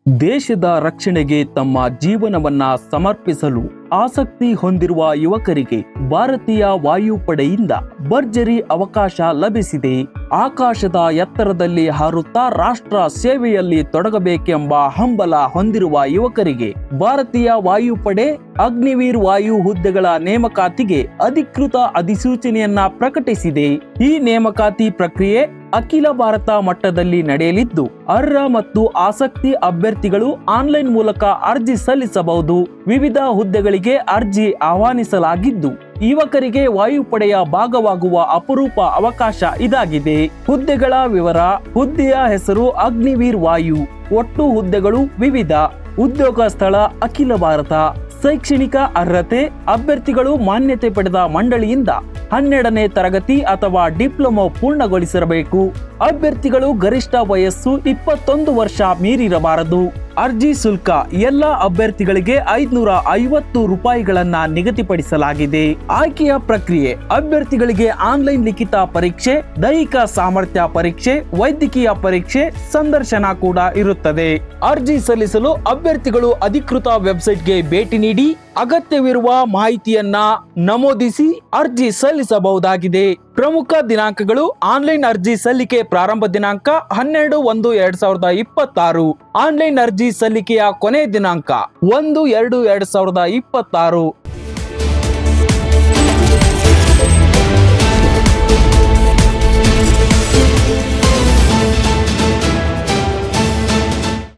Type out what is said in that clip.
ದೇಶದ ರಕ್ಷಣೆಗೆ ತಮ್ಮ ಜೀವನವನ್ನ ಸಮರ್ಪಿಸಲು ಆಸಕ್ತಿ ಹೊಂದಿರುವ ಯುವಕರಿಗೆ ಭಾರತೀಯ ವಾಯುಪಡೆಯಿಂದ ಭರ್ಜರಿ ಅವಕಾಶ ಲಭಿಸಿದೆ. ಆಕಾಶದ ಎತ್ತರದಲ್ಲಿ ಹಾರುತ್ತಾ ರಾಷ್ಟ್ರ ಸೇವೆಯಲ್ಲಿ ತೊಡಗಬೇಕೆಂಬ ಹಂಬಲ ಹೊಂದಿರುವ ಯುವಕರಿಗೆ ಭಾರತೀಯ ವಾಯುಪಡೆ ಅಗ್ನಿವೀರ್ ವಾಯು ಹುದ್ದೆಗಳ ನೇಮಕಾತಿಗೆ ಅಧಿಕೃತ ಅಧಿಸೂಚನೆಯನ್ನ ಪ್ರಕಟಿಸಿದೆ. ಈ ನೇಮಕಾತಿ ಪ್ರಕ್ರಿಯೆ ಅಖಿಲ ಭಾರತ ಮಟ್ಟದಲ್ಲಿ ನಡೆಯಲಿದ್ದು, ಅರ್ಹ ಮತ್ತು ಆಸಕ್ತಿ ಅಭ್ಯರ್ಥಿಗಳು ಆನ್ಲೈನ್ ಮೂಲಕ ಅರ್ಜಿ ಸಲ್ಲಿಸಬಹುದು. ವಿವಿಧ ಹುದ್ದೆಗಳಿಗೆ ಅರ್ಜಿ ಆಹ್ವಾನಿಸಲಾಗಿದ್ದು, ಯುವಕರಿಗೆ ವಾಯುಪಡೆಯ ಭಾಗವಾಗುವ ಅಪರೂಪ ಅವಕಾಶ ಇದಾಗಿದೆ. ಹುದ್ದೆಗಳ ವಿವರ. ಹುದ್ದೆಯ ಹೆಸರು ಅಗ್ನಿವೀರ್ ವಾಯು. ಒಟ್ಟು ಹುದ್ದೆಗಳು ವಿವಿಧ. ಉದ್ಯೋಗ ಸ್ಥಳ ಅಖಿಲ ಭಾರತ. ಶೈಕ್ಷಣಿಕ ಅರ್ಹತೆ: ಅಭ್ಯರ್ಥಿಗಳು ಮಾನ್ಯತೆ ಪಡೆದ ಮಂಡಳಿಯಿಂದ 12ನೇ ತರಗತಿ ಅಥವಾ ಡಿಪ್ಲೊಮಾ ಪೂರ್ಣಗೊಳಿಸಿರಬೇಕು. ಅಭ್ಯರ್ಥಿಗಳು ಗರಿಷ್ಠ ವಯಸ್ಸು 21 ವರ್ಷ ಮೀರಿರಬಾರದು. ಅರ್ಜಿ ಶುಲ್ಕ: ಎಲ್ಲ ಅಭ್ಯರ್ಥಿಗಳಿಗೆ 550 ರೂಪಾಯಿಗಳನ್ನ ನಿಗದಿಪಡಿಸಲಾಗಿದೆ. ಆಯ್ಕೆಯ ಪ್ರಕ್ರಿಯೆ: ಅಭ್ಯರ್ಥಿಗಳಿಗೆ ಆನ್ಲೈನ್ ಲಿಖಿತ ಪರೀಕ್ಷೆ, ದೈಹಿಕ ಸಾಮರ್ಥ್ಯ ಪರೀಕ್ಷೆ, ವೈದ್ಯಕೀಯ ಪರೀಕ್ಷೆ, ಸಂದರ್ಶನ ಕೂಡ ಇರುತ್ತದೆ. ಅರ್ಜಿ ಸಲ್ಲಿಸಲು ಅಭ್ಯರ್ಥಿಗಳು ಅಧಿಕೃತ ವೆಬ್ಸೈಟ್ಗೆ ಭೇಟಿ ನೀಡಿ ಅಗತ್ಯವಿರುವ ಮಾಹಿತಿಯನ್ನ ನಮೂದಿಸಿ ಅರ್ಜಿ ಸಲ್ಲಿಸಬಹುದಾಗಿದೆ. ಪ್ರಮುಖ ದಿನಾಂಕಗಳು: ಆನ್ಲೈನ್ ಅರ್ಜಿ ಸಲ್ಲಿಕೆ ಪ್ರಾರಂಭ ದಿನಾಂಕ 12/1/2026. ಆನ್ಲೈನ್ ಅರ್ಜಿ ಸಲ್ಲಿಕೆಯ ಕೊನೆ ದಿನಾಂಕ 1/2/2026.